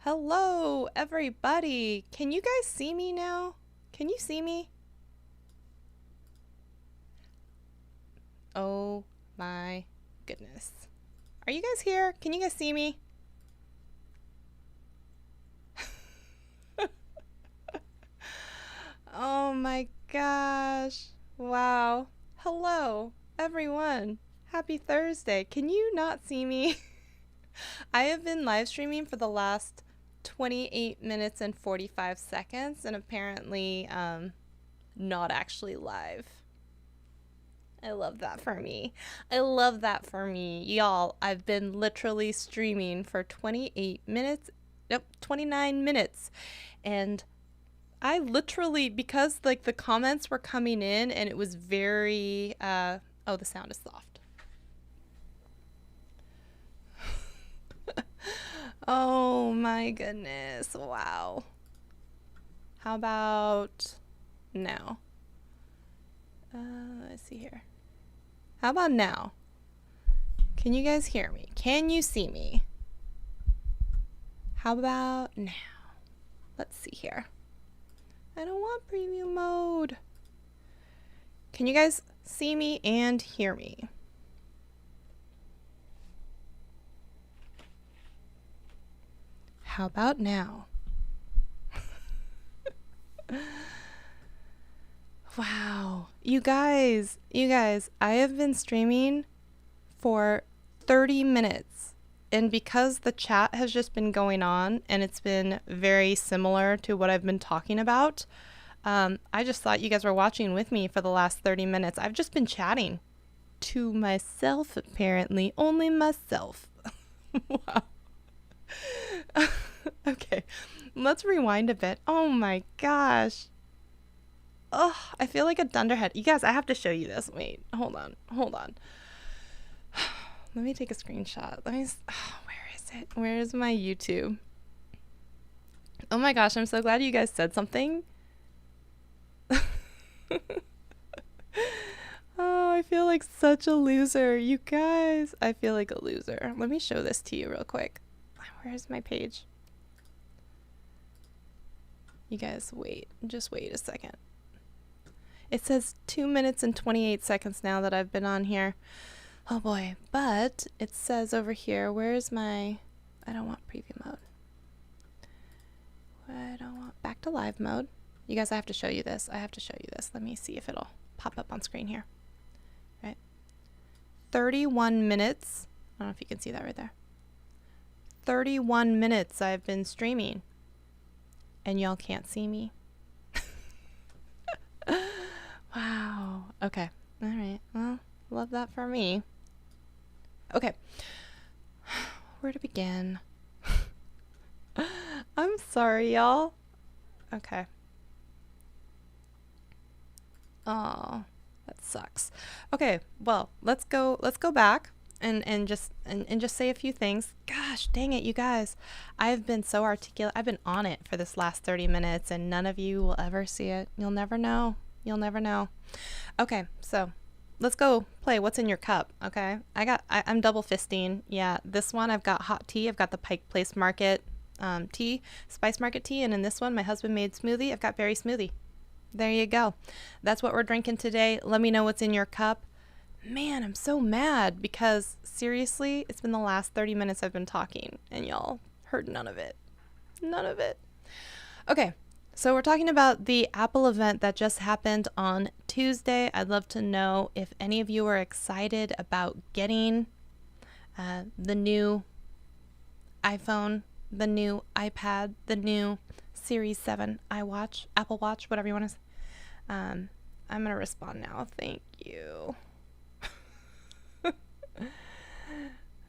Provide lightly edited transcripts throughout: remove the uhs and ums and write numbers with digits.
Hello, everybody. Can you guys see me now? Can you see me? Oh my goodness. Are you guys here? Can you guys see me? Oh my gosh. Wow. Hello, everyone. Happy Thursday. Can you not see me? I have been live streaming for the last 28 minutes and 45 seconds and apparently not actually live. I love that for me. I love that for me. Y'all, I've been literally streaming for 28 minutes, nope, 29 minutes. And I literally, because like the comments were coming in and it was very, oh, the sound is soft. Oh my goodness. Wow. How about now? Let's see here. How about now? Can you guys hear me? Can you see me? How about now? Let's see here. I don't want preview mode. Can you guys see me and hear me? How about now? Wow. You guys, I have been streaming for 30 minutes. And because the chat has just been going on and it's been very similar to what I've been talking about, I just thought you guys were watching with me for the last 30 minutes. I've just been chatting to myself, apparently. Only myself. Wow. Okay, let's rewind a bit. Oh my gosh. Oh, I feel like a dunderhead. You guys, I have to show you this. Wait, hold on. Let me take a screenshot. Where is it? Where is my YouTube? Oh my gosh, I'm so glad you guys said something. Oh, I feel like such a loser. You guys, I feel like a loser. Let me show this to you real quick. Where's my page? You guys, just wait a second. It says 2 minutes and 28 seconds now that I've been on here. Oh boy, but it says over here, where's my, I don't want preview mode. I don't want back to live mode. You guys, I have to show you this. Let me see if it'll pop up on screen here. Right. 31 minutes. I don't know if you can see that right there. 31 minutes I've been streaming. And y'all can't see me. Wow. Okay. All right. Well, love that for me. Okay. Where to begin? I'm sorry, y'all. Okay. Oh, that sucks. Okay. Well, let's go back and just say a few things. Gosh, dang it, you guys. I've been so articulate. I've been on it for this last 30 minutes and none of you will ever see it. You'll never know. Okay, so let's go play what's in your cup. Okay, I'm double fisting. Yeah, this one I've got hot tea. I've got the Pike Place Market tea, Spice Market tea, and in this one my husband made smoothie. I've got berry smoothie. There you go. That's what we're drinking today. Let me know what's in your cup. Man, I'm so mad because seriously, it's been the last 30 minutes I've been talking and y'all heard none of it. Okay. So we're talking about the Apple event that just happened on Tuesday. I'd love to know if any of you are excited about getting the new iPhone, the new iPad, the new Series 7 iWatch, Apple Watch, whatever you want to say. I'm going to respond now. Thank you.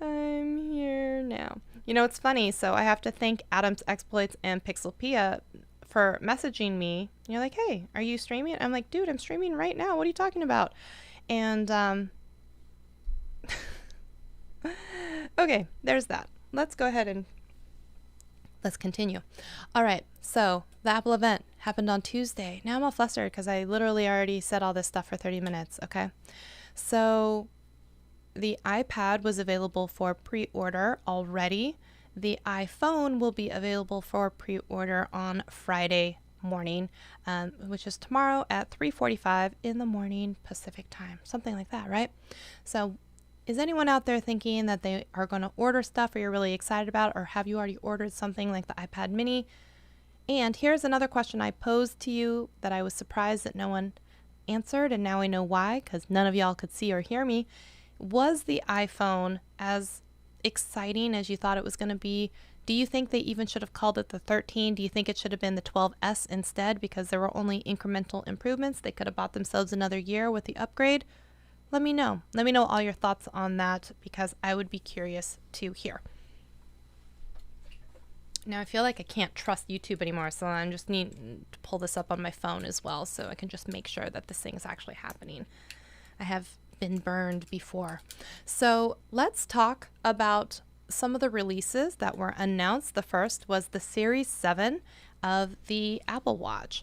I'm here now. You know, it's funny. So I have to thank Adam's Exploits and Pixelpia for messaging me. You're like, hey, are you streaming? I'm like, dude, I'm streaming right now. What are you talking about? And okay, there's that. Let's go ahead and let's continue. All right, so the Apple event happened on Tuesday. Now I'm all flustered because I literally already said all this stuff for 30 minutes. Okay, so the iPad was available for pre-order already. The iPhone will be available for pre-order on Friday morning, which is tomorrow at 3:45 in the morning Pacific time, something like that, right? So is anyone out there thinking that they are going to order stuff, or you're really excited about, or have you already ordered something like the iPad mini? And here's another question I posed to you that I was surprised that no one answered, and now I know why, because none of y'all could see or hear me. Was the iPhone as exciting as you thought it was going to be? Do you think they even should have called it the 13? Do you think it should have been the 12S instead, because there were only incremental improvements? They could have bought themselves another year with the upgrade. Let me know. Let me know all your thoughts on that, because I would be curious to hear. Now I feel like I can't trust YouTube anymore, so I just need to pull this up on my phone as well so I can just make sure that this thing is actually happening. I have been burned before. So let's talk about some of the releases that were announced. The first was the Series 7 of the Apple Watch.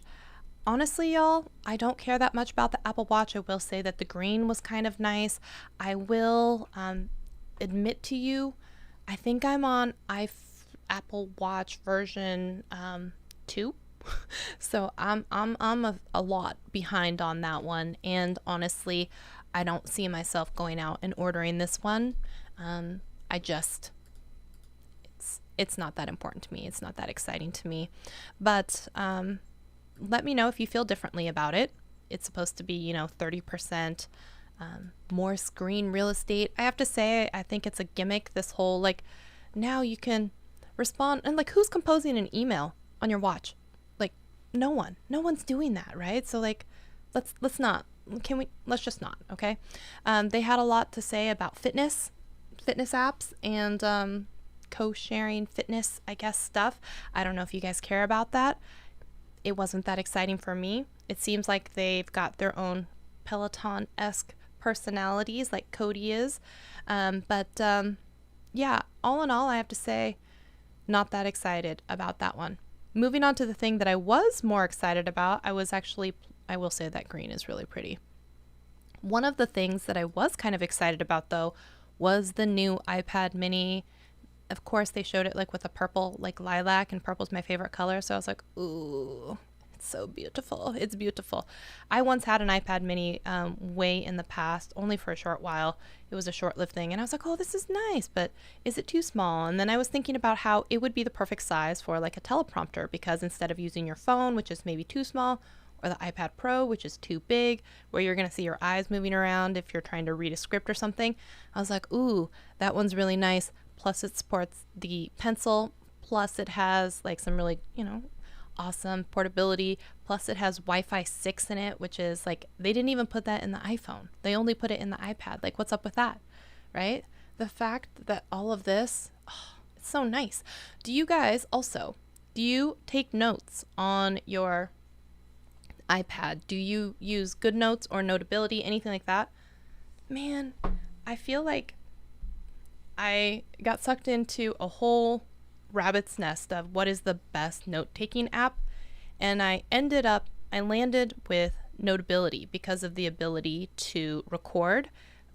Honestly, y'all, I don't care that much about the Apple Watch. I will say that the green was kind of nice. I will admit to you, I think I'm on Apple Watch version 2. So I'm a lot behind on that one, and honestly, I don't see myself going out and ordering this one. It's not that important to me. It's not that exciting to me. But let me know if you feel differently about it. It's supposed to be, 30% more screen real estate. I have to say, I think it's a gimmick, this whole, now you can respond, and who's composing an email on your watch? No one's doing that, right? So let's not, let's just not, okay? They had a lot to say about fitness apps, and co-sharing fitness, I guess, stuff. I don't know if you guys care about that. It wasn't that exciting for me. It seems like they've got their own Peloton-esque personalities, like Cody is. Yeah, all in all, I have to say, not that excited about that one. Moving on to the thing that I was more excited about, I will say that green is really pretty. One of the things that I was kind of excited about, though, was the new iPad mini. Of course, they showed it with a purple, lilac, and purple's my favorite color. So I was like, ooh, it's so beautiful. It's beautiful. I once had an iPad mini way in the past, only for a short while. It was a short-lived thing. And I was like, oh, this is nice, but is it too small? And then I was thinking about how it would be the perfect size for a teleprompter, because instead of using your phone, which is maybe too small, or the iPad Pro, which is too big, where you're going to see your eyes moving around if you're trying to read a script or something, I was like, ooh, that one's really nice. Plus it supports the pencil, plus it has some really, awesome portability, plus it has Wi-Fi 6 in it, which is they didn't even put that in the iPhone. They only put it in the iPad. What's up with that, right? The fact that all of this, it's so nice. Do you guys also, do you take notes on your iPad? Do you use GoodNotes or Notability, anything like that? Man, I feel like I got sucked into a whole rabbit's nest of what is the best note-taking app, and I landed with Notability because of the ability to record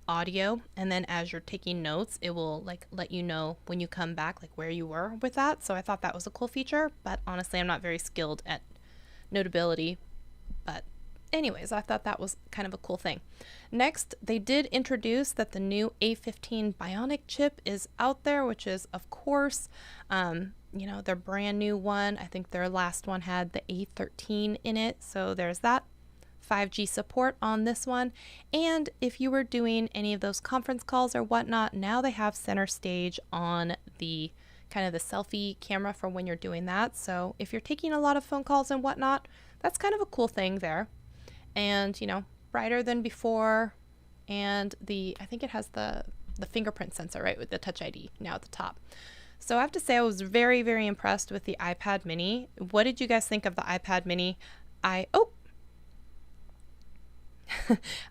audio, and then as you're taking notes, it will let you know when you come back where you were with that. So I thought that was a cool feature, but honestly, I'm not very skilled at Notability. But anyways, I thought that was kind of a cool thing. Next, they did introduce that the new A15 Bionic Chip is out there, which is, of course, their brand new one. I think their last one had the A13 in it, so there's that. 5G support on this one. And if you were doing any of those conference calls or whatnot, now they have center stage on the kind of the selfie camera for when you're doing that. So if you're taking a lot of phone calls and whatnot, that's kind of a cool thing there. And, brighter than before. And I think it has the fingerprint sensor, right, with the Touch ID now at the top. So I have to say I was very, very impressed with the iPad mini. What did you guys think of the iPad mini?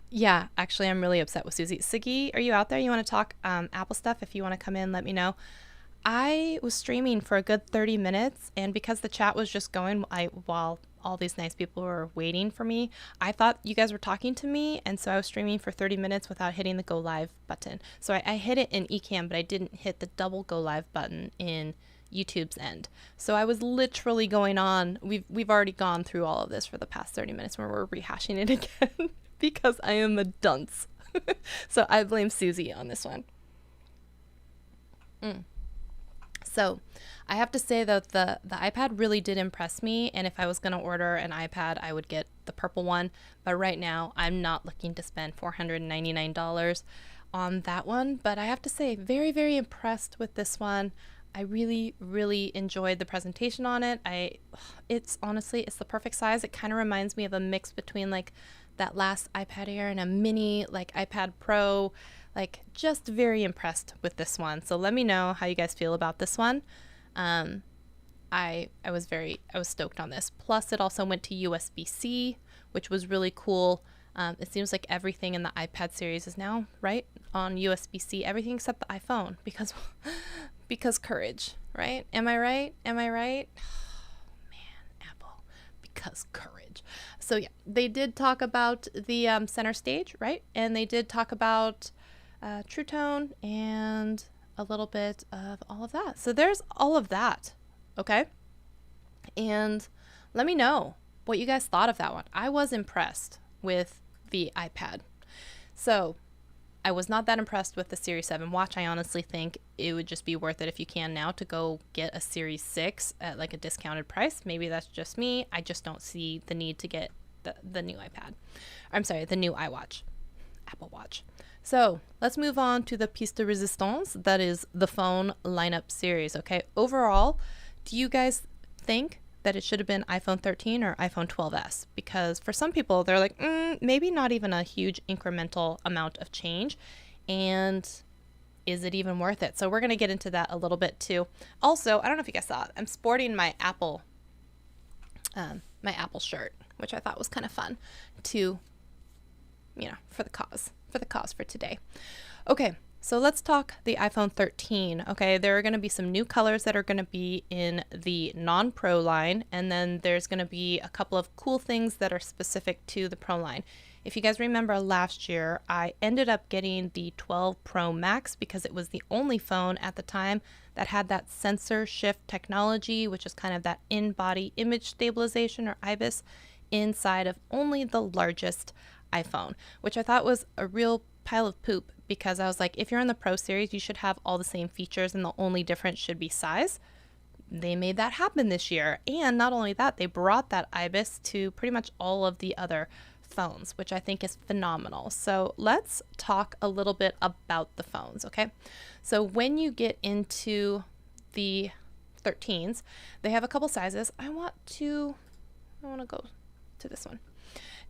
Yeah, actually, I'm really upset with Susie. Siggy, are you out there? You want to talk Apple stuff? If you want to come in, let me know. I was streaming for a good 30 minutes, and because the chat was just going while all these nice people were waiting for me. I thought you guys were talking to me, and so I was streaming for 30 minutes without hitting the go live button. So I hit it in Ecamm, but I didn't hit the double go live button in YouTube's end. So I was literally going on. We've already gone through all of this for the past 30 minutes where we're rehashing it again because I am a dunce. So I blame Susie on this one. So I have to say that the iPad really did impress me, and if I was going to order an iPad, I would get the purple one. But right now, I'm not looking to spend $499 on that one. But I have to say, very, very impressed with this one. I really, really enjoyed the presentation on it. It's honestly, it's the perfect size. It kind of reminds me of a mix between like that last iPad Air and a mini like iPad Pro. Like, just very impressed with this one. So let me know how you guys feel about this one. I was stoked on this. Plus, it also went to USB-C, which was really cool. It seems like everything in the iPad series is now right on USB-C. Everything except the iPhone, because courage, right? Am I right? Am I right? Oh, man, Apple, because courage. So yeah, they did talk about the center stage, right? And they did talk about True Tone and a little bit of all of that. So there's all of that, okay? And let me know what you guys thought of that one. I was impressed with the iPad. So I was not that impressed with the Series 7 watch. I honestly think it would just be worth it if you can now to go get a Series 6 at like a discounted price. Maybe that's just me. I just don't see the need to get the new iPad. I'm sorry, the new iWatch, Apple Watch. So let's move on to the piece de resistance, that is the phone lineup series, okay? Overall, do you guys think that it should have been iPhone 13 or iPhone 12s? Because for some people, they're like, maybe not even a huge incremental amount of change. And is it even worth it? So we're going to get into that a little bit too. Also, I don't know if you guys saw it, I'm sporting my Apple shirt, which I thought was kind of fun to, for the cause for today. Okay, so let's talk the iPhone 13. Okay, there are going to be some new colors that are going to be in the non-Pro line, and then there's going to be a couple of cool things that are specific to the Pro line. If you guys remember last year, I ended up getting the 12 Pro Max because it was the only phone at the time that had that sensor shift technology, which is kind of that in-body image stabilization, or IBIS, inside of only the largest iPhone, which I thought was a real pile of poop, because I was like, if you're in the Pro series, you should have all the same features and the only difference should be size. They made that happen this year. And not only that, they brought that IBIS to pretty much all of the other phones, which I think is phenomenal. So let's talk a little bit about the phones, okay? So when you get into the 13s, they have a couple sizes. I want to go to this one.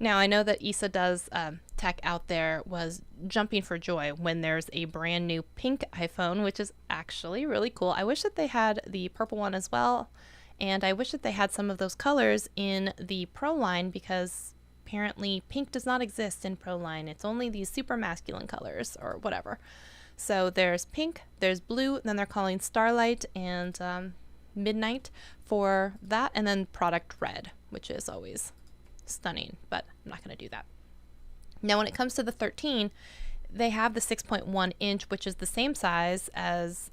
Now, I know that Issa Does Tech out there was jumping for joy when there's a brand new pink iPhone, which is actually really cool. I wish that they had the purple one as well, and I wish that they had some of those colors in the Pro line, because apparently pink does not exist in Pro line. It's only these super masculine colors or whatever. So there's pink, there's blue, then they're calling Starlight and Midnight for that, and then Product Red, which is always stunning, but I'm not going to do that. Now, when it comes to the 13, they have the 6.1 inch, which is the same size as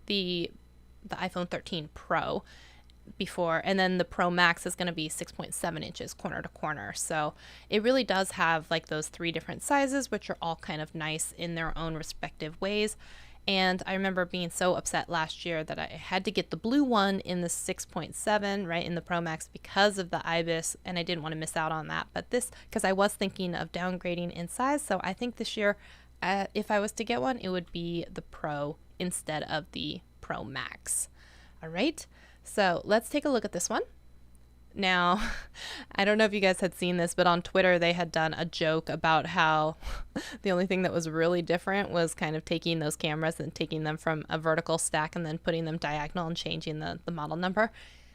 the iPhone 13 Pro before, and then the Pro Max is going to be 6.7 inches corner to corner. So it really does have like those three different sizes, which are all kind of nice in their own respective ways. And I remember being so upset last year that I had to get the blue one in the 6.7, right, in the Pro Max, because of the IBIS, and I didn't want to miss out on that. But this, because I was thinking of downgrading in size, so I think this year, if I was to get one, it would be the Pro instead of the Pro Max. All right, so let's take a look at this one. Now, I don't know if you guys had seen this, but on Twitter they had done a joke about how the only thing that was really different was kind of taking those cameras and taking them from a vertical stack and then putting them diagonal and changing the model number.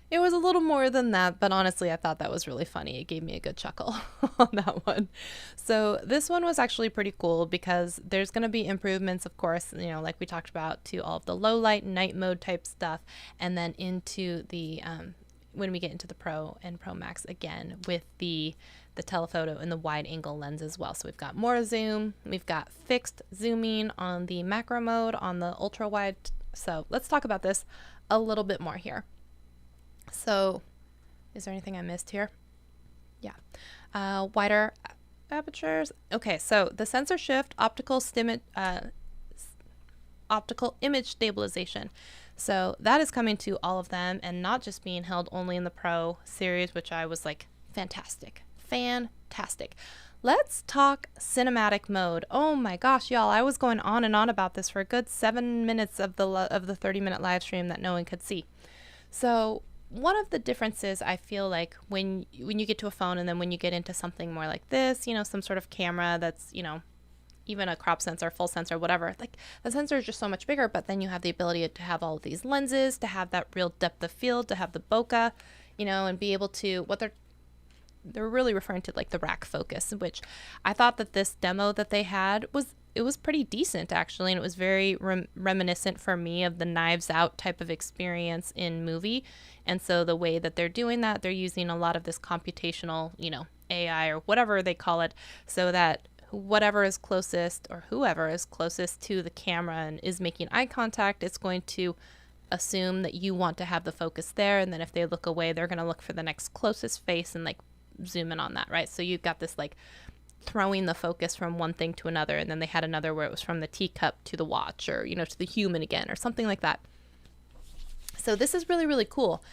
It was a little more than that, but honestly, I thought that was really funny. It gave me a good chuckle on that one. So this one was actually pretty cool because there's going to be improvements, of course, like we talked about, to all of the low light, night mode type stuff, and then into the when we get into the Pro and Pro Max again with the telephoto and the wide angle lens as well. So we've got more zoom, we've got fixed zooming on the macro mode on the ultra wide. So let's talk about this a little bit more here. So is there anything I missed here? Yeah. Wider apertures. Okay, so the sensor shift, optical image stabilization. So that is coming to all of them and not just being held only in the Pro series, which I was like, fantastic. Let's talk cinematic mode. Oh my gosh, y'all, I was going on and on about this for a good 7 minutes of the 30-minute live stream that no one could see. So one of the differences I feel like when you get to a phone and then when you get into something more like this, you know, some sort of camera that's, you know, even a crop sensor, full sensor, whatever, like the sensor is just so much bigger, but then you have the ability to have all of these lenses, to have that real depth of field, to have the bokeh, you know, and be able to, what they're really referring to like the rack focus, which I thought that this demo that they had was pretty decent actually, and it was very reminiscent for me of the Knives Out type of experience in movie. And so the way that they're doing that, they're using a lot of this computational, you know, AI or whatever they call it, so that whatever is closest or whoever is closest to the camera and is making eye contact, it's going to assume that you want to have the focus there, and then if they look away, they're going to look for the next closest face and like zoom in on that, right? So you've got this like throwing the focus from one thing to another, and then they had another where it was from the teacup to the watch, or, you know, to the human again, or something like that. So this is really, really cool.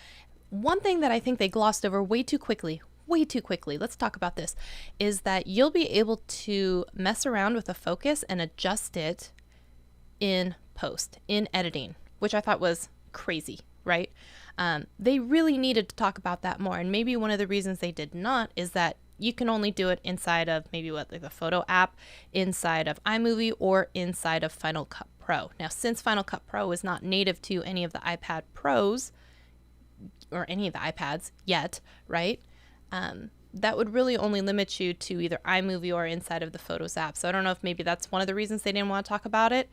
One thing that I think they glossed over way too quickly, let's talk about this, is that you'll be able to mess around with the focus and adjust it in post, in editing, which I thought was crazy, right? They really needed to talk about that more. And maybe one of the reasons they did not is that you can only do it inside of maybe like the photo app, inside of iMovie, or inside of Final Cut Pro. Now, since Final Cut Pro is not native to any of the iPad Pros or any of the iPads yet, right? That would really only limit you to either iMovie or inside of the Photos app. So I don't know if maybe that's one of the reasons they didn't want to talk about it.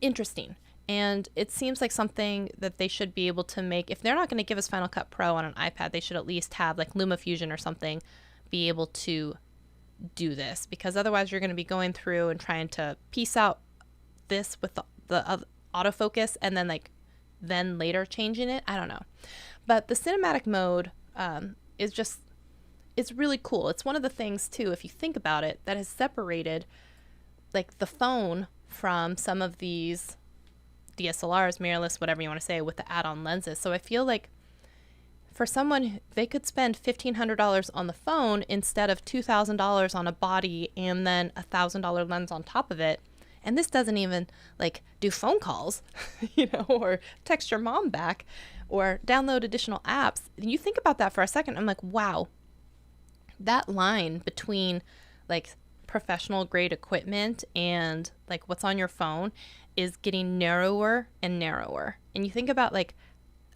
Interesting. And it seems like something that they should be able to make. If they're not going to give us Final Cut Pro on an iPad, they should at least have like LumaFusion or something be able to do this, because otherwise you're going to be going through and trying to piece out this with the autofocus and then later changing it. I don't know. But the cinematic mode it's really cool. It's one of the things too, if you think about it, that has separated like the phone from some of these DSLRs, mirrorless, whatever you want to say, with the add-on lenses. So I feel like for someone, they could spend $1,500 on the phone instead of $2,000 on a body and then $1,000 lens on top of it. And this doesn't even like do phone calls, you know, or text your mom back or download additional apps. You think about that for a second. I'm like, wow, that line between like professional grade equipment and like what's on your phone is getting narrower and narrower. And you think about like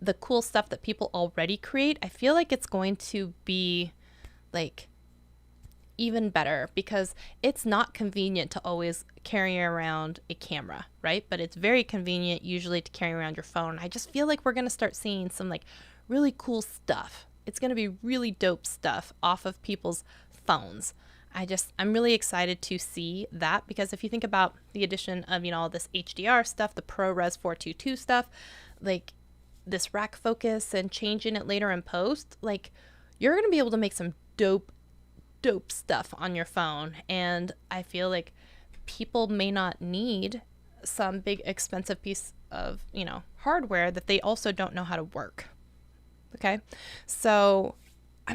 the cool stuff that people already create, I feel like it's going to be like even better, because it's not convenient to always carry around a camera, right? But it's very convenient usually to carry around your phone. I just feel like we're going to start seeing some like really cool stuff. It's going to be really dope stuff off of people's phones. I'm really excited to see that, because if you think about the addition of, you know, all this HDR stuff, the ProRes 422 stuff, like this rack focus and changing it later in post, like you're going to be able to make some dope stuff on your phone. And I feel like people may not need some big expensive piece of, you know, hardware that they also don't know how to work. Okay. So I'm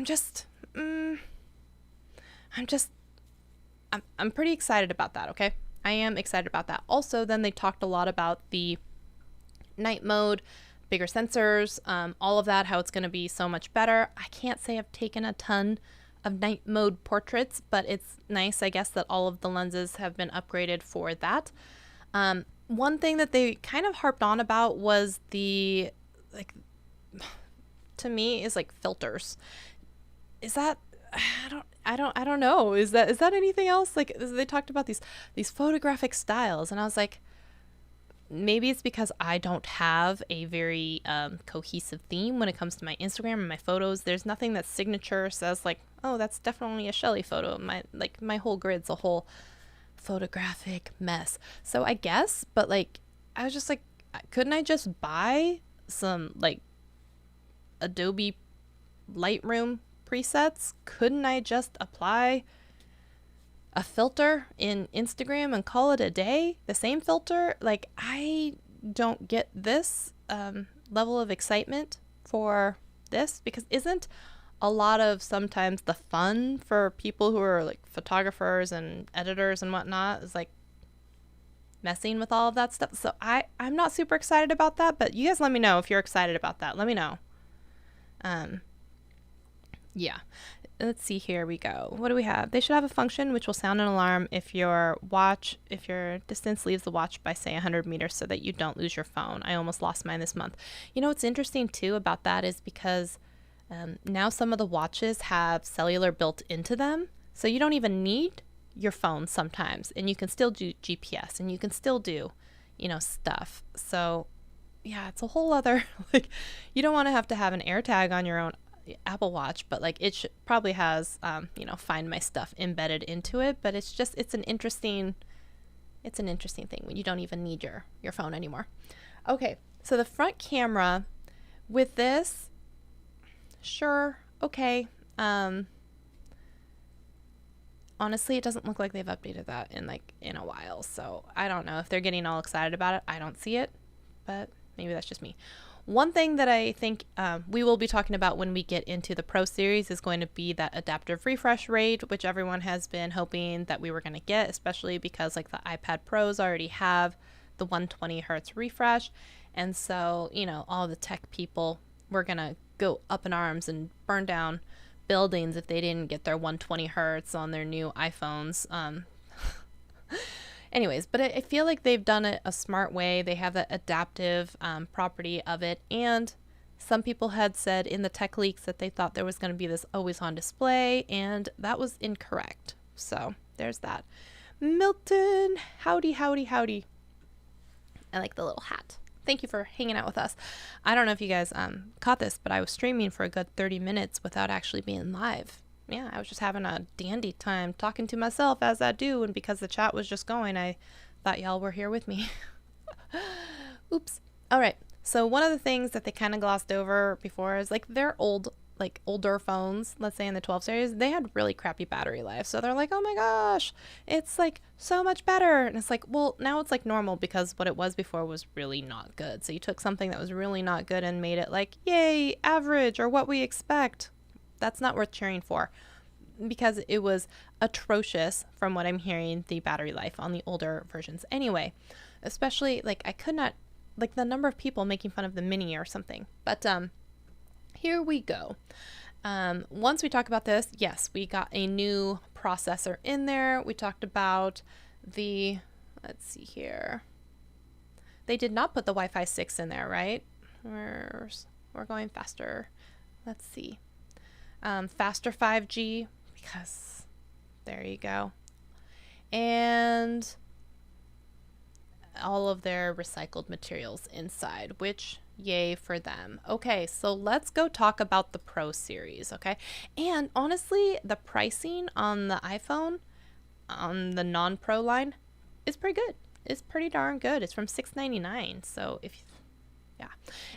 pretty excited about that. Okay. I am excited about that. Also, then they talked a lot about the night mode, bigger sensors, all of that, how it's going to be so much better. I can't say I've taken a ton of night mode portraits, but it's nice, I guess, that all of the lenses have been upgraded for that. One thing that they kind of harped on about was the, like, to me, is like filters. Is that, I don't know. Is that anything else? Like, they talked about these photographic styles, and I was like, maybe it's because I don't have a very cohesive theme when it comes to my Instagram and my photos. There's nothing that signature says like, oh, that's definitely a Shelly photo. My whole grid's a whole photographic mess. So I guess, but like, I was just like, couldn't I just buy some like Adobe Lightroom presets? Couldn't I just apply a filter in Instagram and call it a day? The same filter? Like, I don't get this level of excitement for this, because isn't a lot of sometimes the fun for people who are like photographers and editors and whatnot is like messing with all of that stuff? So I'm not super excited about that, but you guys let me know if you're excited about that. Let me know. Yeah. Let's see, here we go. What do we have? They should have a function which will sound an alarm if your distance leaves the watch by, say, 100 meters, so that you don't lose your phone. I almost lost mine this month. You know what's interesting too about that is because now some of the watches have cellular built into them, so you don't even need your phone sometimes, and you can still do GPS, and you can still do, stuff. So yeah, it's a whole other, like, you don't want to have an AirTag on your own Apple Watch, but like it probably has Find My Stuff embedded into it, but it's an interesting thing when you don't even need your phone anymore. Okay, so the front camera with this, sure, okay. Honestly, it doesn't look like they've updated that in a while, so I don't know if they're getting all excited about it. I don't see it, but maybe that's just me. One thing that I think we will be talking about when we get into the Pro series is going to be that adaptive refresh rate, which everyone has been hoping that we were going to get, especially because like the iPad Pros already have the 120 hertz refresh. And so, all the tech people were going to go up in arms and burn down buildings if they didn't get their 120 hertz on their new iPhones. Anyways, but I feel like they've done it a smart way. They have that adaptive property of it. And some people had said in the tech leaks that they thought there was going to be this always on display, and that was incorrect. So there's that. Milton, howdy, howdy, howdy. I like the little hat. Thank you for hanging out with us. I don't know if you guys caught this, but I was streaming for a good 30 minutes without actually being live. Yeah, I was just having a dandy time talking to myself, as I do, and because the chat was just going, I thought y'all were here with me. Oops. All right. So one of the things that they kind of glossed over before is like their older phones, let's say in the 12 series, they had really crappy battery life. So they're like, oh my gosh, it's like so much better. And it's like, well, now it's like normal, because what it was before was really not good. So you took something that was really not good and made it like, yay, average, or what we expect. That's not worth cheering for, because it was atrocious from what I'm hearing, the battery life on the older versions anyway. Especially like I could not, like the number of people making fun of the mini or something. But here we go. Once we talk about this, yes, we got a new processor in there. We talked about let's see here. They did not put the Wi-Fi 6 in there, right? We're going faster. Let's see. Faster 5G, because there you go. And all of their recycled materials inside, which yay for them. Okay, so let's go talk about the Pro series, okay? And honestly, the pricing on the iPhone on the non-Pro line is pretty good. It's pretty darn good. It's from $699. So yeah.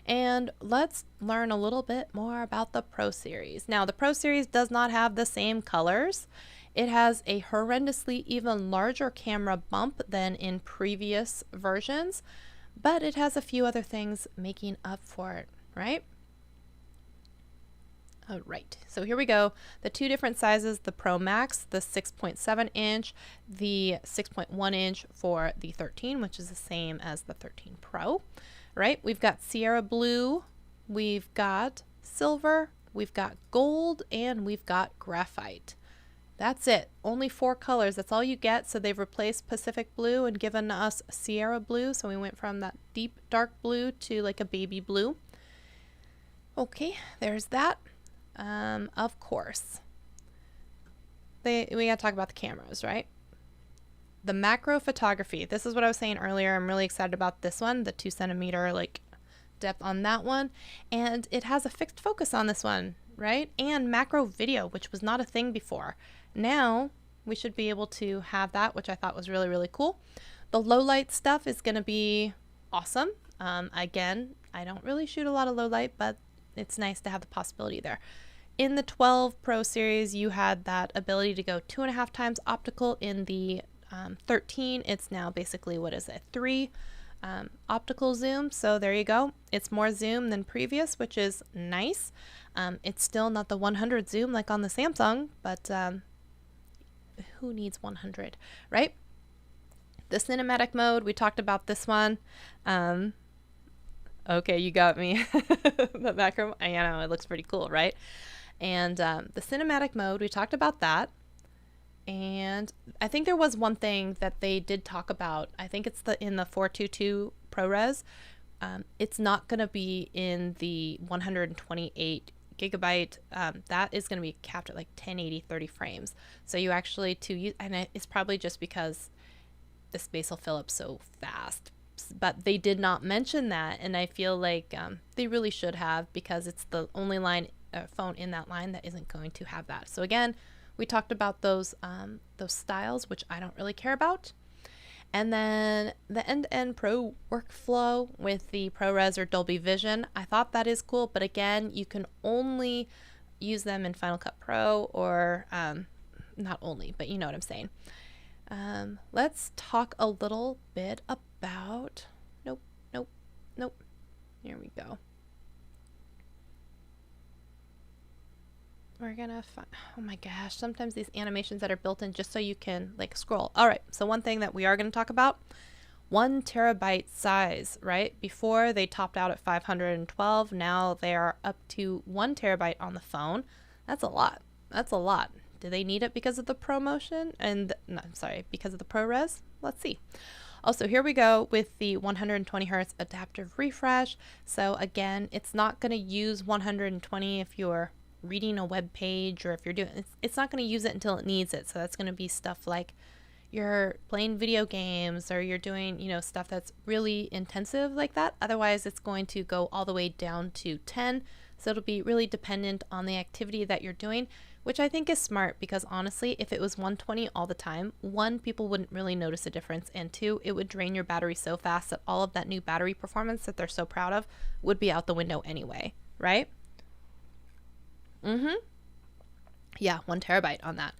And let's learn a little bit more about the Pro series. Now, the Pro series does not have the same colors. It has a horrendously even larger camera bump than in previous versions, but it has a few other things making up for it, right? All right, so here we go. The two different sizes, the Pro Max, the 6.7 inch, the 6.1 inch for the 13, which is the same as the 13 Pro. Right, we've got Sierra Blue, we've got Silver, we've got Gold, and we've got Graphite. That's it. Only 4 colors. That's all you get. So they've replaced Pacific Blue and given us Sierra Blue. So we went from that deep dark blue to like a baby blue. Okay, there's that. Of course. We got to talk about the cameras, right? the macro photography. This is what I was saying earlier. I'm really excited about this one, the 2 centimeter like depth on that one. And it has a fixed focus on this one, right? And macro video, which was not a thing before. Now we should be able to have that, which I thought was really, really cool. The low light stuff is going to be awesome. Again, I don't really shoot a lot of low light, but it's nice to have the possibility there. In the 12 Pro series, you had that ability to go 2.5 times optical. In the 13, it's now basically, what is it, 3 optical zoom. So there you go. It's more zoom than previous, which is nice. It's still not the 100 zoom like on the Samsung, but who needs 100, right? The cinematic mode, we talked about this one. Okay, you got me. The macro, I know, it looks pretty cool, right? And the cinematic mode, we talked about that. And I think there was one thing that they did talk about. I think it's in the 422 ProRes. It's not going to be in the 128 gigabyte. That is going to be capped at like 1080 30 frames. So you actually and it's probably just because the space will fill up so fast. But they did not mention that, and I feel like they really should have, because it's the only phone in that line that isn't going to have that. So again, we talked about those styles, which I don't really care about. And then the end-to-end pro workflow with the ProRes or Dolby Vision, I thought that is cool, but again, you can only use them in Final Cut Pro, or not only, but you know what I'm saying. Let's talk a little bit about, nope. Here we go. We're gonna find, oh my gosh, sometimes these animations that are built in just so you can like scroll. All right, so one thing that we are gonna talk about, 1 terabyte size, right? Before they topped out at 512, now they are up to 1 terabyte on the phone. That's a lot. That's a lot. Do they need it because of the ProMotion? No, I'm sorry, because of the ProRes? Let's see. Also, here we go with the 120 hertz adaptive refresh. So again, it's not going to use 120 if you're reading a web page, or if you're doing, it's not going to use it until it needs it. So that's going to be stuff like you're playing video games, or you're doing, stuff that's really intensive like that. Otherwise, it's going to go all the way down to 10. So it'll be really dependent on the activity that you're doing, which I think is smart, because honestly, if it was 120 all the time, 1, people wouldn't really notice a difference, and 2, it would drain your battery so fast that all of that new battery performance that they're so proud of would be out the window anyway, right? Yeah, 1 terabyte on that.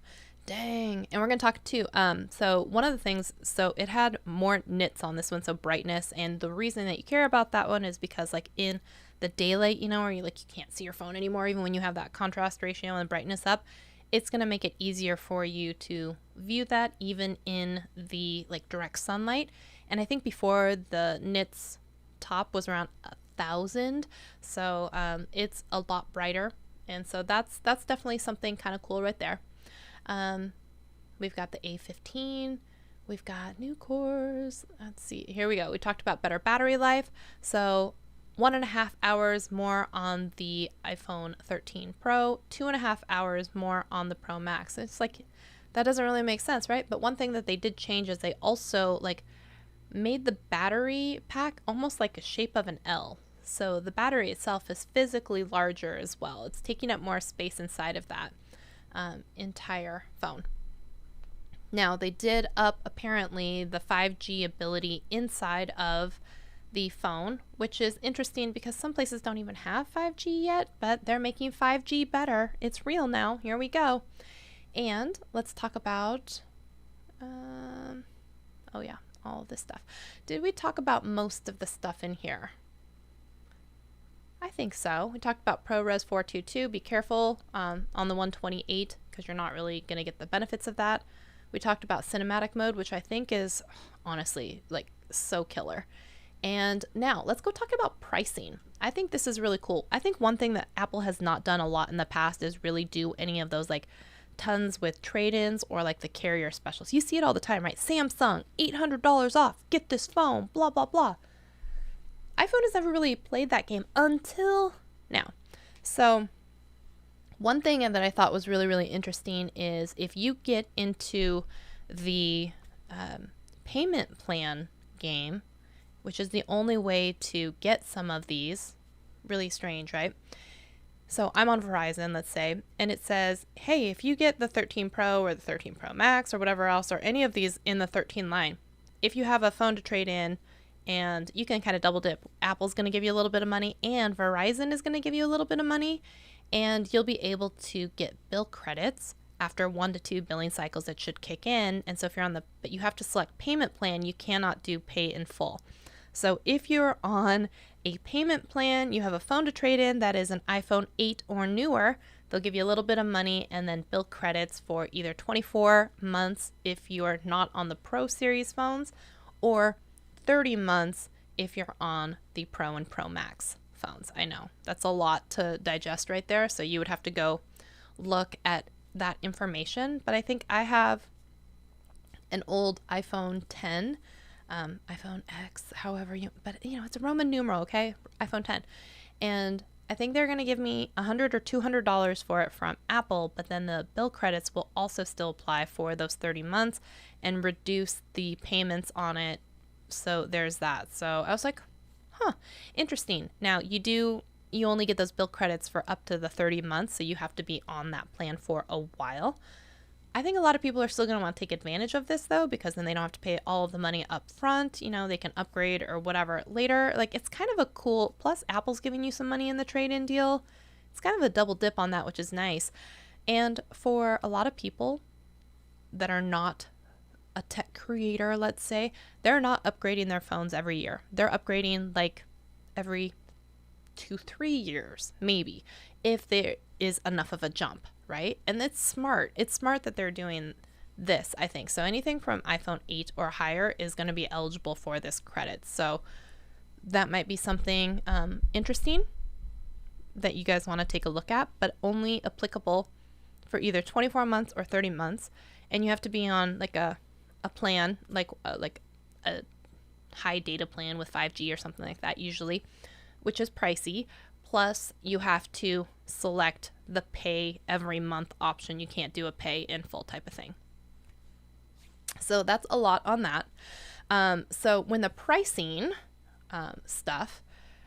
Dang. And we're going to talk too. So one of the things, so it had more nits on this one, so brightness. And the reason that you care about that one is because like in the daylight, where you can't see your phone anymore, even when you have that contrast ratio and brightness up, it's going to make it easier for you to view that even in the direct sunlight. And I think before, the nits top was around 1,000. So it's a lot brighter. And so that's definitely something kind of cool right there. We've got the A15, we've got new cores. Let's see, here we go. We talked about better battery life. So 1.5 hours more on the iPhone 13 Pro, 2.5 hours more on the Pro Max. It's that doesn't really make sense, right? But one thing that they did change is they also made the battery pack almost like a shape of an L. So the battery itself is physically larger as well. It's taking up more space inside of that entire phone. Now, they did up apparently the 5G ability inside of the phone, which is interesting because some places don't even have 5G yet, but they're making 5G better. It's real now. Here we go. And let's talk about, oh yeah, all of this stuff. Did we talk about most of the stuff in here? I think so. We talked about ProRes 422. Be careful on the 128 because you're not really going to get the benefits of that. We talked about cinematic mode, which I think is honestly so killer. And now let's go talk about pricing. I think this is really cool. I think one thing that Apple has not done a lot in the past is really do any of those tons with trade-ins or the carrier specials. You see it all the time, right? Samsung, $800 off, get this phone, blah, blah, blah. iPhone has never really played that game until now. So one thing that I thought was really, really interesting is if you get into the payment plan game, which is the only way to get some of these. Really strange, right? So I'm on Verizon, let's say, and it says, hey, if you get the 13 Pro or the 13 Pro Max or whatever else, or any of these in the 13 line, if you have a phone to trade in, and you can kind of double dip, Apple's going to give you a little bit of money and Verizon is going to give you a little bit of money, and you'll be able to get bill credits after 1 to 2 billing cycles that should kick in. And so if you're on but you have to select payment plan, you cannot do pay in full. So if you're on a payment plan, you have a phone to trade in that is an iPhone 8 or newer, they'll give you a little bit of money and then bill credits for either 24 months if you're not on the Pro series phones, or 30 months if you're on the Pro and Pro Max phones. I know that's a lot to digest right there, so you would have to go look at that information. But I think I have an old iPhone 10, iPhone X, however but it's a Roman numeral, okay? iPhone 10. And I think they're going to give me $100 or $200 for it from Apple, but then the bill credits will also still apply for those 30 months and reduce the payments on it. So there's that. So I was like, interesting. Now you only get those bill credits for up to the 30 months, so you have to be on that plan for a while. I think a lot of people are still going to want to take advantage of this though, because then they don't have to pay all of the money up front. They can upgrade or whatever later. Like, it's kind of a cool, plus Apple's giving you some money in the trade-in deal. It's kind of a double dip on that, which is nice. And for a lot of people that are not a tech creator, let's say, they're not upgrading their phones every year. They're upgrading like every 2-3 years, maybe, if there is enough of a jump, right? And it's smart. It's smart that they're doing this, I think. So anything from iPhone 8 or higher is going to be eligible for this credit. So that might be something interesting that you guys want to take a look at, but only applicable for either 24 months or 30 months. And you have to be on like a plan, like a high data plan with 5G or something like that usually, which is pricey. Plus you have to select the pay every month option. You can't do a pay in full type of thing. So that's a lot on that. So when the pricing stuff,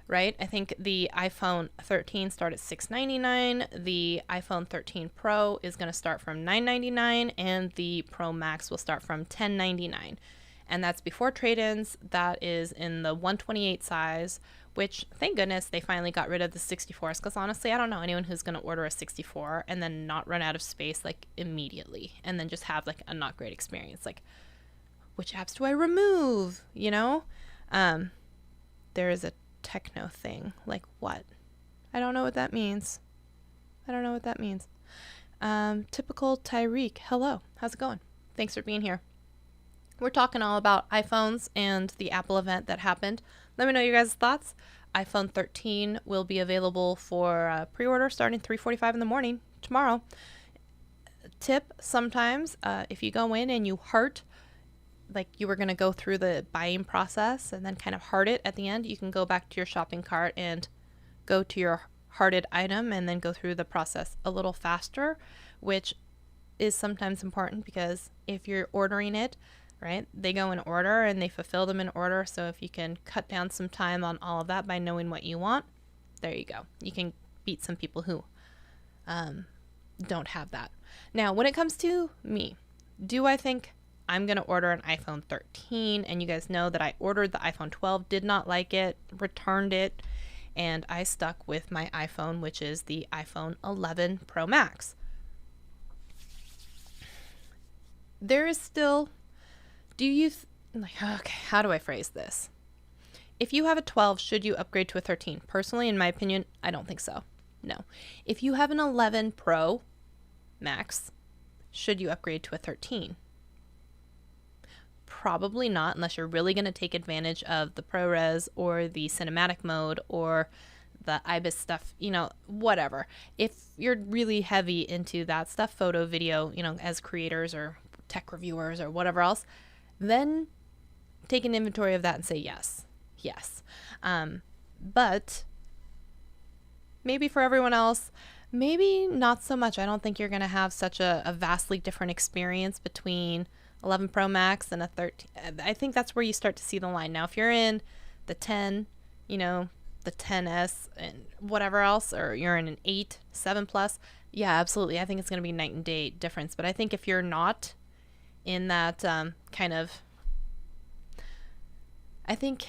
right? I think the iPhone 13 start at $699. The iPhone 13 Pro is going to start from $999, and the Pro Max will start from $1099. And that's before trade-ins. That is in the 128 size, which thank goodness they finally got rid of the 64s, because honestly, I don't know anyone who's going to order a 64 and then not run out of space like immediately and then just have like a not great experience. Like, which apps do I remove? There is a techno thing. Like what? I don't know what that means. Typical Tyreek. Hello. How's it going? Thanks for being here. We're talking all about iPhones and the Apple event that happened. Let me know your guys' thoughts. iPhone 13 will be available for pre-order starting 3:45 in the morning tomorrow. Tip, sometimes if you go in and you heart, like you were going to go through the buying process and then kind of heart it at the end, you can go back to your shopping cart and go to your hearted item and then go through the process a little faster, which is sometimes important because if you're ordering it, right, they go in order and they fulfill them in order. So if you can cut down some time on all of that by knowing what you want, there you go. You can beat some people who don't have that. Now, when it comes to me, do I think I'm going to order an iPhone 13? And you guys know that I ordered the iPhone 12, did not like it, returned it, and I stuck with my iPhone, which is the iPhone 11 Pro Max. There is still, okay, how do I phrase this? If you have a 12, should you upgrade to a 13? Personally, in my opinion, I don't think so. No. If you have an 11 Pro Max, should you upgrade to a 13? Probably not, unless you're really going to take advantage of the ProRes or the cinematic mode or the IBIS stuff, whatever. If you're really heavy into that stuff, photo, video, as creators or tech reviewers or whatever else, then take an inventory of that and say yes. But maybe for everyone else, maybe not so much. I don't think you're going to have such a vastly different experience between 11 Pro Max and a 13. I think that's where you start to see the line. Now, if you're in the 10, you know, the 10s and whatever else, or you're in an 8, 7 Plus, yeah, absolutely. I think it's going to be night and day difference. But I think if you're not in that kind of, I think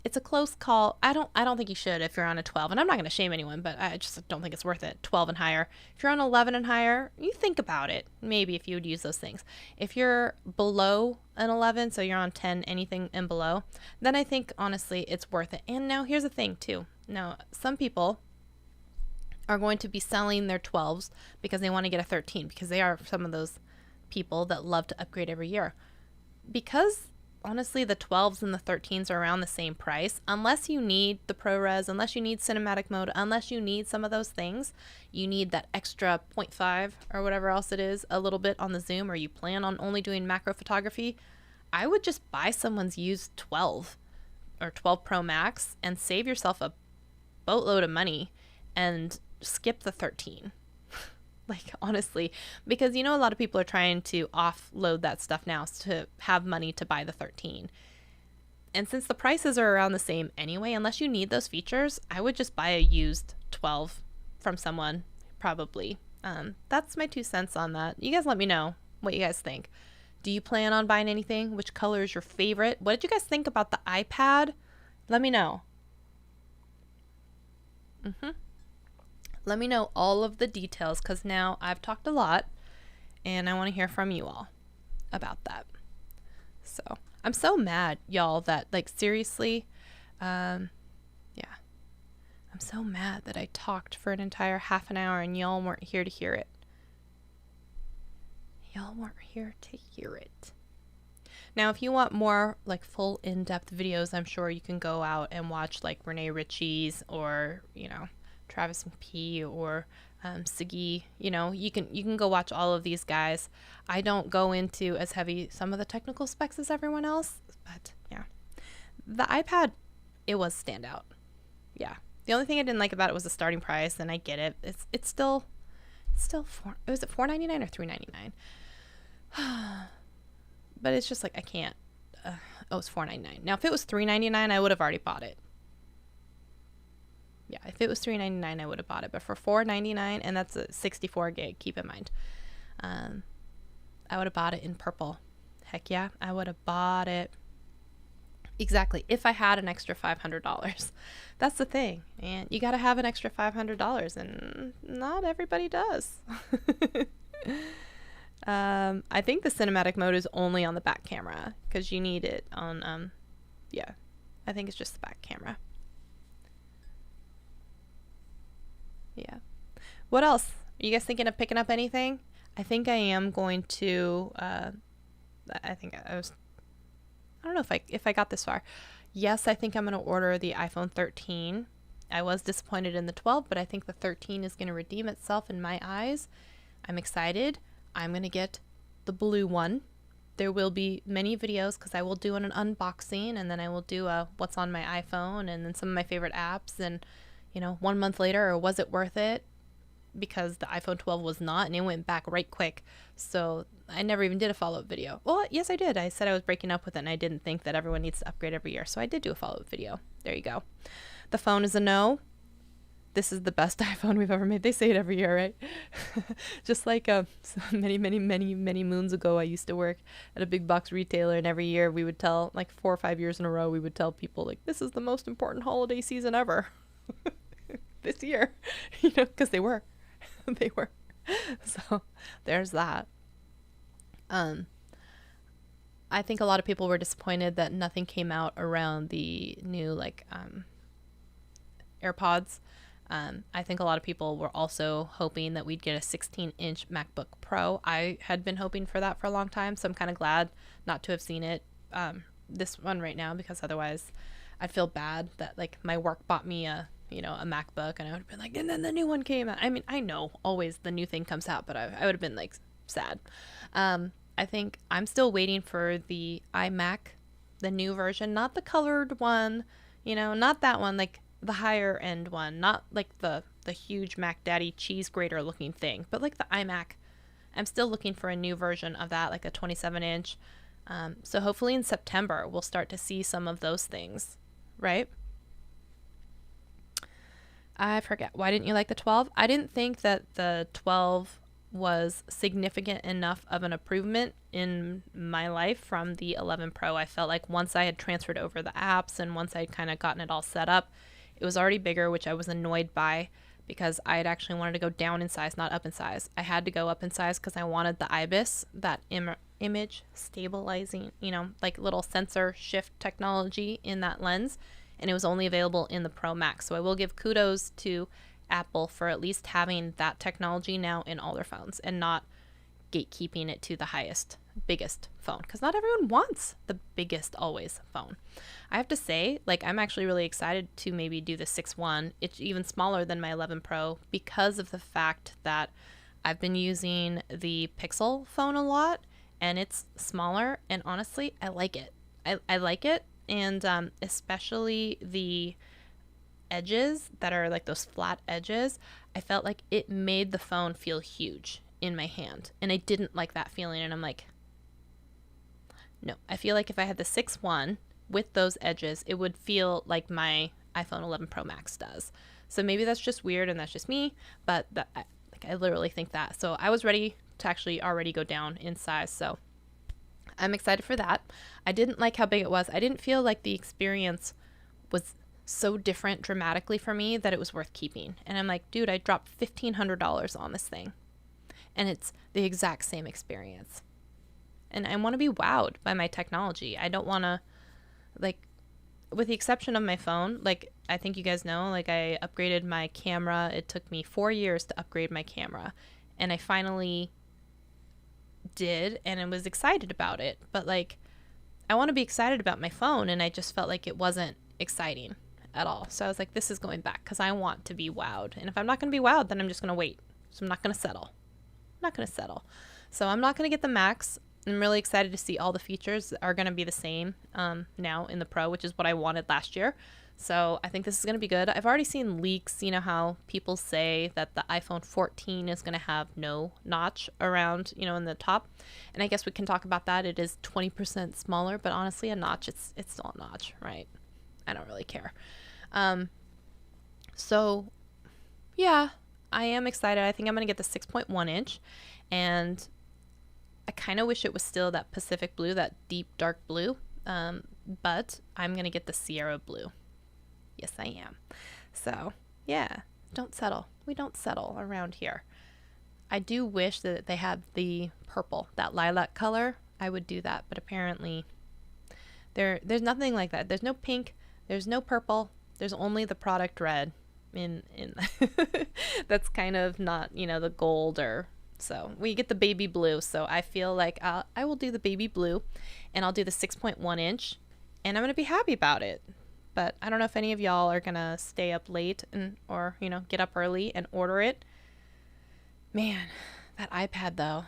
it's a close call. I don't think you should if you're on a 12. And I'm not going to shame anyone, but I just don't think it's worth it. 12 and higher. If you're on 11 and higher, you think about it. Maybe if you would use those things. If you're below an 11, so you're on 10, anything and below, then I think honestly it's worth it. And now here's the thing too. Now, some people are going to be selling their 12s because they want to get a 13, because they are some of those people that love to upgrade every year. Because honestly, the 12s and the 13s are around the same price. Unless you need the ProRes, unless you need cinematic mode, unless you need some of those things, you need that extra 0.5 or whatever else it is, a little bit on the zoom, or you plan on only doing macro photography, I would just buy someone's used 12 or 12 Pro Max and save yourself a boatload of money and skip the 13. Like, honestly, because, you know, a lot of people are trying to offload that stuff now to have money to buy the 13. And since the prices are around the same anyway, unless you need those features, I would just buy a used 12 from someone, probably. That's my 2 cents on that. You guys let me know what you guys think. Do you plan on buying anything? Which color is your favorite? What did you guys think about the iPad? Let me know. Let me know all of the details, because now I've talked a lot and I want to hear from you all about that. So I'm so mad, y'all, that, like, seriously, yeah, I'm so mad that I talked for an entire half an hour and y'all weren't here to hear it. Y'all weren't here to hear it. Now, if you want more, like, full in-depth videos, I'm sure you can go out and watch, like, Renee Ritchie's, or, you know, Travis and P, or Sigi. You know, you can go watch all of these guys. I don't go into as heavy some of the technical specs as everyone else, but yeah, the iPad, it was standout. Yeah, the only thing I didn't like about it was the starting price, and I get it. It's still was it $4.99 or $3.99? But it's just like, I can't. Oh, it's $4.99. Now, if it was $3.99, I would have already bought it. Yeah, if it was $3.99, I would have bought it. But for $4.99, and that's a 64 gig, keep in mind, I would have bought it in purple. Heck yeah, I would have bought it. Exactly, if I had an extra $500. That's the thing, and you got to have an extra $500, and not everybody does. I think the cinematic mode is only on the back camera, because you need it on, yeah, I think it's just the back camera. Yeah. What else? Are you guys thinking of picking up anything? I think I am going to, I don't know if I got this far. Yes, I think I'm going to order the iPhone 13. I was disappointed in the 12, but I think the 13 is going to redeem itself in my eyes. I'm excited. I'm going to get the blue one. There will be many videos, because I will do an unboxing, and then I will do a what's on my iPhone, and then some of my favorite apps, and, you know, 1 month later, or was it worth it? Because the iPhone 12 was not, and it went back right quick. So I never even did a follow-up video. Well, yes, I did. I said I was breaking up with it, and I didn't think that everyone needs to upgrade every year. So I did do a follow-up video. There you go. The phone is a no. This is the best iPhone we've ever made. They say it every year, right? Just like many moons ago, I used to work at a big box retailer, and every year we would tell, like 4 or 5 years in a row, we would tell people, like, this is the most important holiday season ever. This year, you know, because they were. They were. So there's that. I think a lot of people were disappointed that nothing came out around the new, like, AirPods. I think a lot of people were also hoping that we'd get a 16-inch MacBook Pro. I had been hoping for that for a long time, so I'm kind of glad not to have seen it, this one right now, because otherwise I'd feel bad that, like, my work bought me a MacBook, and I would have been like, and then the new one came out. I mean, I know always the new thing comes out, but I would have been, like, sad. I think I'm still waiting for the iMac, the new version, not the colored one, not that one, like the higher end one, not like the huge Mac Daddy cheese grater looking thing, but like the iMac. I'm still looking for a new version of that, like a 27-inch. So hopefully in September, we'll start to see some of those things, right? I forget. Why didn't you like the 12? I didn't think that the 12 was significant enough of an improvement in my life from the 11 Pro. I felt like once I had transferred over the apps and once I'd kind of gotten it all set up, it was already bigger, which I was annoyed by because I had actually wanted to go down in size, not up in size. I had to go up in size because I wanted the IBIS, that image stabilizing, like little sensor shift technology in that lens. And it was only available in the Pro Max. So I will give kudos to Apple for at least having that technology now in all their phones and not gatekeeping it to the highest, biggest phone. Because not everyone wants the biggest always phone. I have to say, like, I'm actually really excited to maybe do the 6.1. It's even smaller than my 11 Pro because of the fact that I've been using the Pixel phone a lot and it's smaller. And honestly, I like it. I like it. And especially the edges that are like those flat edges, I felt like it made the phone feel huge in my hand. And I didn't like that feeling. And I'm like, no, I feel like if I had the 6.1 with those edges, it would feel like my iPhone 11 Pro Max does. So maybe that's just weird and that's just me, but I literally think that. So I was ready to actually already go down in size. So I'm excited for that. I didn't like how big it was. I didn't feel like the experience was so different dramatically for me that it was worth keeping. And I'm like, dude, I dropped $1,500 on this thing. And it's the exact same experience. And I want to be wowed by my technology. I don't want to, like, with the exception of my phone, like, I think you guys know, like, I upgraded my camera. It took me 4 years to upgrade my camera. And I finally did, and I was excited about it. But, like, I want to be excited about my phone, and I just felt like it wasn't exciting at all. So I was like, this is going back because I want to be wowed. And if I'm not going to be wowed, then I'm just going to wait. So I'm not going to settle. So I'm not going to get the Max. I'm really excited to see all the features are going to be the same now in the Pro, which is what I wanted last year. So I think this is going to be good. I've already seen leaks, you know how people say that the iPhone 14 is going to have no notch around, in the top. And I guess we can talk about that. It is 20% smaller, but honestly, a notch, it's still a notch, right? I don't really care. So yeah, I am excited. I think I'm going to get the 6.1 inch, and I kind of wish it was still that Pacific blue, that deep dark blue. But I'm going to get the Sierra blue. Yes, I am. So yeah, don't settle. We don't settle around here. I do wish that they had the purple, that lilac color. I would do that, but apparently there's nothing like that. There's no pink. There's no purple. There's only the product red in that's kind of not, the gold, or so we get the baby blue. So I feel like I will do the baby blue, and I'll do the 6.1 inch, and I'm going to be happy about it. But I don't know if any of y'all are going to stay up late or get up early and order it. Man, that iPad though.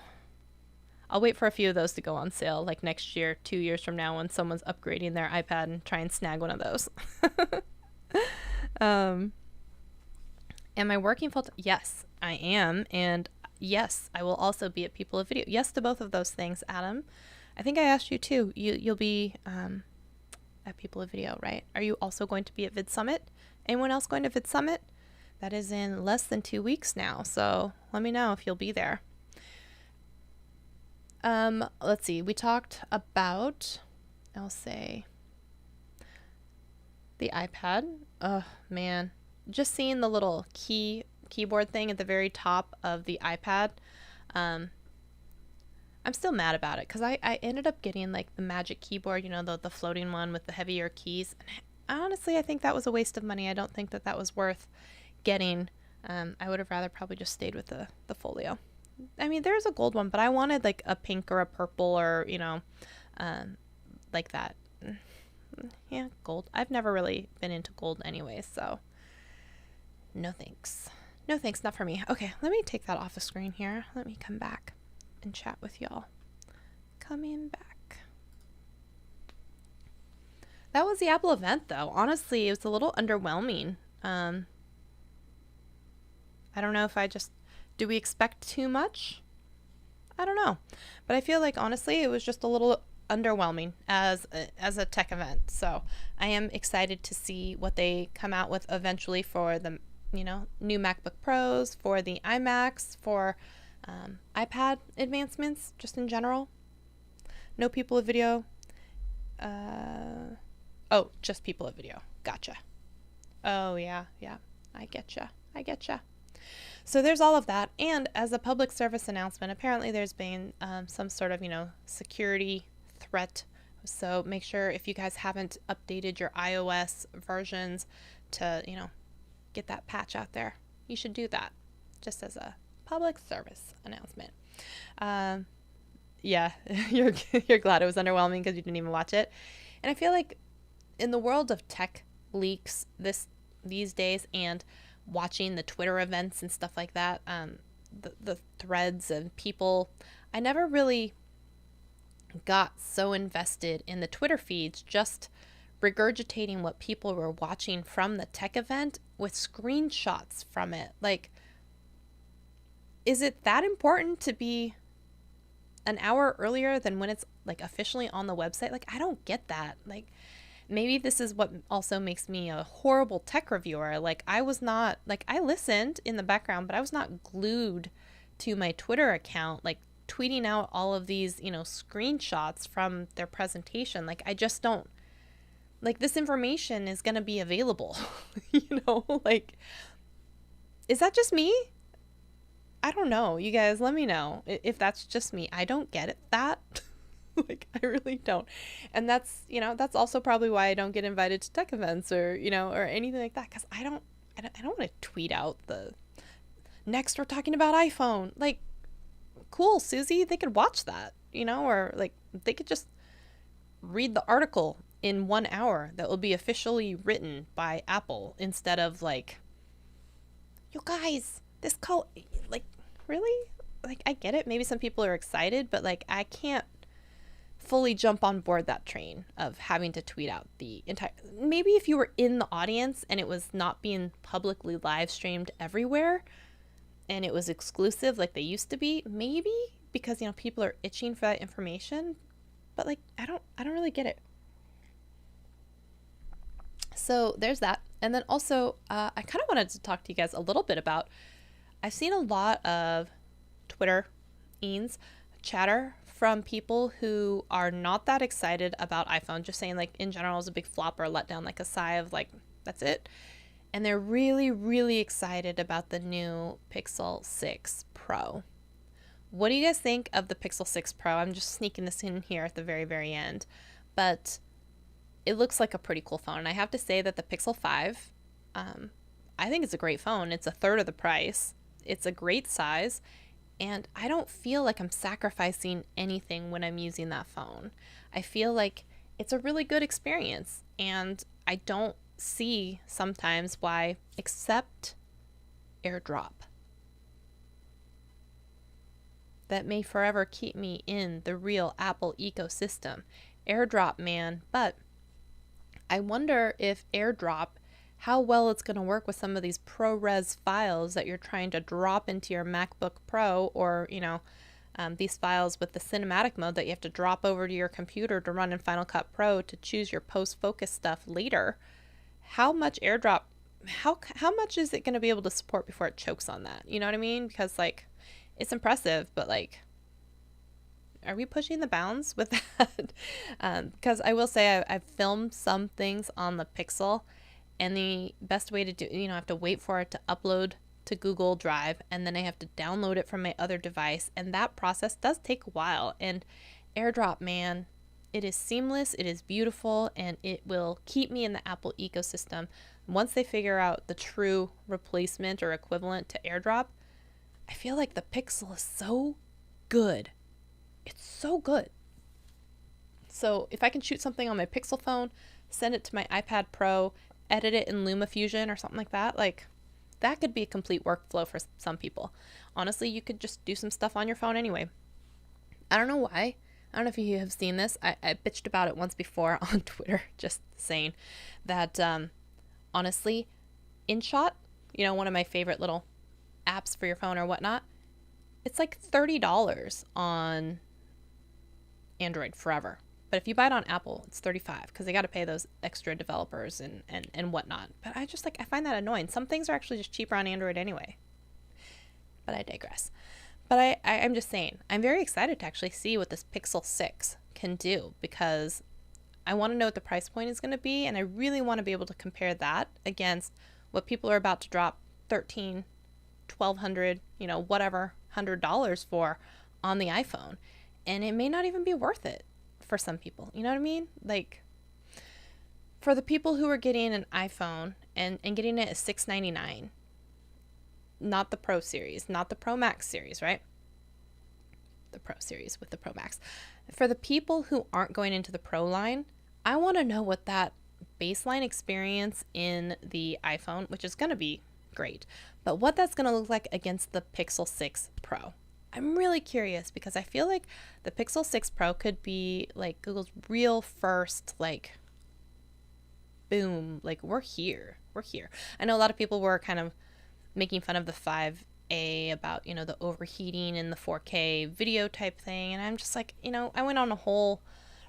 I'll wait for a few of those to go on sale, like next year, 2 years from now, when someone's upgrading their iPad, and try and snag one of those. Am I working full time? Yes, I am. And yes, I will also be at People of Video. Yes to both of those things, Adam. I think I asked you too. You'll be at People of Video, right? Are you also going to be at Vid Summit? Anyone else going to Vid Summit? That is in less than 2 weeks now. So let me know if you'll be there. Let's see. We talked about, I'll say, the iPad. Oh man, just seeing the little keyboard thing at the very top of the iPad. I'm still mad about it because I ended up getting like the Magic Keyboard, the floating one with the heavier keys. And honestly, I think that was a waste of money. I don't think that was worth getting. I would have rather probably just stayed with the Folio. I mean, there's a gold one, but I wanted like a pink or a purple or, like that. Yeah, gold. I've never really been into gold anyway, so no thanks. No thanks, not for me. Okay, let me take that off the screen here. Let me come back and chat with y'all. Coming back. That was the Apple event, though. Honestly, it was a little underwhelming. I don't know if do we expect too much? I don't know. But I feel like honestly it was just a little underwhelming as a tech event. So I am excited to see what they come out with eventually for the new MacBook Pros, for the iMacs, for iPad advancements, just in general. No people of video. Oh, just people of video. Gotcha. Oh yeah, yeah. I getcha. I getcha. So there's all of that. And as a public service announcement, apparently there's been some sort of, security threat. So make sure if you guys haven't updated your iOS versions to, get that patch out there, you should do that just as a public service announcement. Yeah, you're glad it was underwhelming because you didn't even watch it. And I feel like in the world of tech leaks these days and watching the Twitter events and stuff like that, the threads and people, I never really got so invested in the Twitter feeds, just regurgitating what people were watching from the tech event with screenshots from it. Like, is it that important to be an hour earlier than when it's like officially on the website? Like, I don't get that. Like, maybe this is what also makes me a horrible tech reviewer. Like, I listened in the background, but I was not glued to my Twitter account, like tweeting out all of these, screenshots from their presentation. Like, I just don't, like, this information is going to be available, like, is that just me? I don't know. You guys, let me know if that's just me. I don't get it, that. Like, I really don't. And that's, that's also probably why I don't get invited to tech events or, or anything like that. Cause I don't want to tweet out next we're talking about iPhone. Like, cool, Susie, they could watch that, or like they could just read the article in 1 hour that will be officially written by Apple instead of like, you guys, this call, like, really? Like, I get it. Maybe some people are excited, but like, I can't fully jump on board that train of having to tweet out the entire. Maybe if you were in the audience and it was not being publicly live streamed everywhere and it was exclusive like they used to be, maybe because people are itching for that information, but like I don't really get it. So there's that. And then also I kind of wanted to talk to you guys a little bit about, I've seen a lot of Twitter chatter from people who are not that excited about iPhone, just saying like in general is a big flop or a letdown, like a sigh of like, that's it. And they're really, really excited about the new Pixel 6 Pro. What do you guys think of the Pixel 6 Pro? I'm just sneaking this in here at the very, very end. But it looks like a pretty cool phone. And I have to say that the Pixel 5, I think it's a great phone. It's a third of the price. It's a great size. And I don't feel like I'm sacrificing anything when I'm using that phone. I feel like it's a really good experience. And I don't see sometimes why, except AirDrop. That may forever keep me in the real Apple ecosystem. AirDrop, man. But I wonder if AirDrop, how well it's going to work with some of these ProRes files that you're trying to drop into your MacBook Pro, or, these files with the cinematic mode that you have to drop over to your computer to run in Final Cut Pro to choose your post-focus stuff later. How much AirDrop, how much is it going to be able to support before it chokes on that? You know what I mean? Because, like, it's impressive, but, like, are we pushing the bounds with that? Because I will say I've filmed some things on the Pixel, and the best way to do, I have to wait for it to upload to Google Drive, and then I have to download it from my other device, and that process does take a while. And AirDrop, man, it is seamless, it is beautiful, and it will keep me in the Apple ecosystem. Once they figure out the true replacement or equivalent to AirDrop, I feel like the Pixel is so good. It's so good. So if I can shoot something on my Pixel phone, send it to my iPad Pro, edit it in LumaFusion or something like that, like, that could be a complete workflow for some people. Honestly, you could just do some stuff on your phone anyway. I don't know why. I don't know if you have seen this. I bitched about it once before on Twitter, just saying that, honestly, InShot, one of my favorite little apps for your phone or whatnot, it's like $30 on Android forever. But if you buy it on Apple, it's $35 because they got to pay those extra developers and whatnot. But I just I find that annoying. Some things are actually just cheaper on Android anyway. But I digress. But I'm just saying, I'm very excited to actually see what this Pixel 6 can do, because I want to know what the price point is going to be, and I really want to be able to compare that against what people are about to drop $1,300, $1,200, whatever, $100 for on the iPhone. And it may not even be worth it for some people. You know what I mean? Like, for the people who are getting an iPhone and getting it at $699, not the Pro series, not the Pro Max series, right? The Pro series with the Pro Max. For the people who aren't going into the Pro line, I want to know what that baseline experience in the iPhone, which is going to be great, but what that's going to look like against the Pixel 6 Pro. I'm really curious, because I feel like the Pixel 6 Pro could be like Google's real first, like, boom, like, we're here. I know a lot of people were kind of making fun of the 5A about, the overheating in the 4K video type thing. And I'm just like, I went on a whole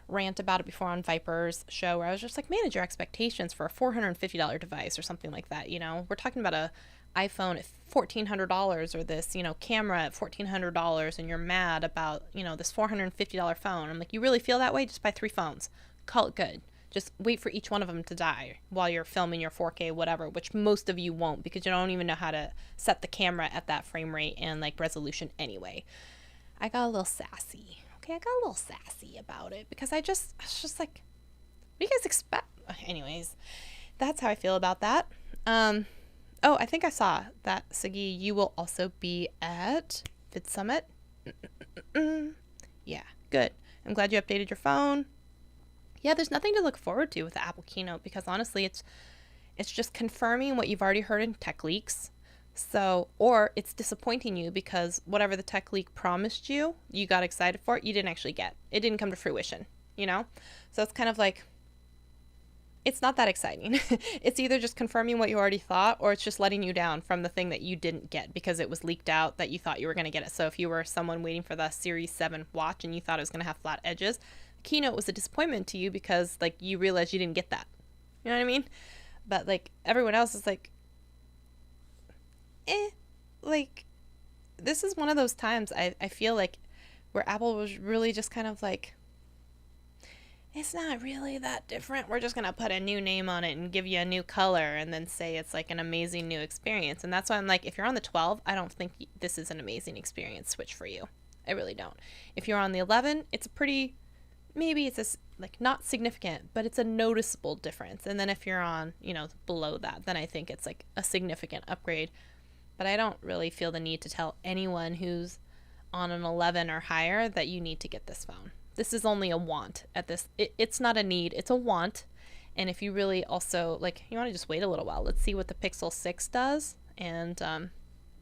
rant about it before on Viper's show, where I was just like, manage your expectations for a $450 device or something like that. We're talking about a iPhone at $1,400 or this, camera at $1,400, and you're mad about, this $450 phone. I'm like, you really feel that way? Just buy 3 phones. Call it good. Just wait for each one of them to die while you're filming your 4K whatever, which most of you won't, because you don't even know how to set the camera at that frame rate and like resolution anyway. I got a little sassy. Okay, I got a little sassy about it, because I was just like, what do you guys expect? Anyways, that's how I feel about that. Oh, I think I saw that, Siggy, you will also be at Vid Summit. Yeah, good. I'm glad you updated your phone. Yeah, there's nothing to look forward to with the Apple keynote, because honestly, it's just confirming what you've already heard in tech leaks. So, or it's disappointing you because whatever the tech leak promised you, you got excited for it, you didn't actually get. It didn't come to fruition, So it's kind of like, it's not that exciting. It's either just confirming what you already thought, or it's just letting you down from the thing that you didn't get because it was leaked out that you thought you were going to get it. So if you were someone waiting for the Series 7 watch and you thought it was going to have flat edges, keynote was a disappointment to you because like you realized you didn't get that. You know what I mean? But like everyone else is like, like this is one of those times I feel like where Apple was really just kind of like, it's not really that different. We're just going to put a new name on it and give you a new color and then say it's like an amazing new experience. And that's why I'm like, if you're on the 12, I don't think this is an amazing experience switch for you. I really don't. If you're on the 11, it's a pretty, maybe it's a, like not significant, but it's a noticeable difference. And then if you're on, below that, then I think it's like a significant upgrade. But I don't really feel the need to tell anyone who's on an 11 or higher that you need to get this phone. This is only a want at this. It's not a need, it's a want. And if you really also, like, you want to just wait a little while, let's see what the Pixel 6 does. And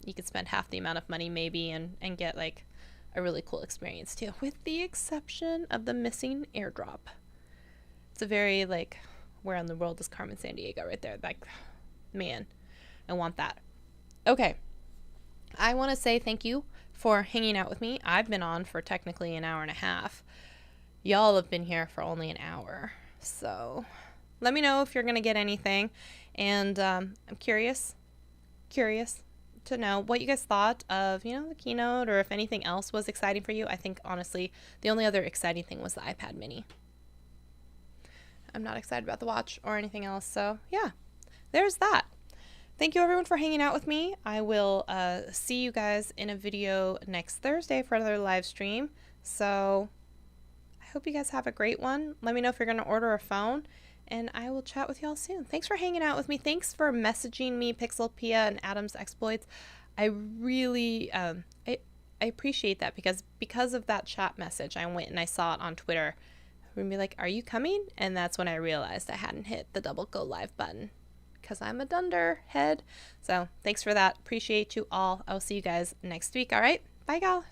you could spend half the amount of money maybe and get like a really cool experience too, with the exception of the missing airdrop. It's a very like, where in the world is Carmen Sandiego right there? Like, man, I want that. Okay, I want to say thank you for hanging out with me. I've been on for technically an hour and a half. Y'all have been here for only an hour. So let me know if you're going to get anything. And I'm curious to know what you guys thought of, the keynote, or if anything else was exciting for you. I think, honestly, the only other exciting thing was the iPad mini. I'm not excited about the watch or anything else. So, yeah, there's that. Thank you, everyone, for hanging out with me. I will see you guys in a video next Thursday for another live stream. So I hope you guys have a great one. Let me know if you're going to order a phone, and I will chat with y'all soon. Thanks for hanging out with me. Thanks for messaging me, Pixelpia and Adam's Exploits. I really I appreciate that, because of that chat message, I went and I saw it on Twitter. And be like, are you coming? And that's when I realized I hadn't hit the double go live button, because I'm a dunderhead. So thanks for that. Appreciate you all. I'll see you guys next week. All right. Bye, y'all.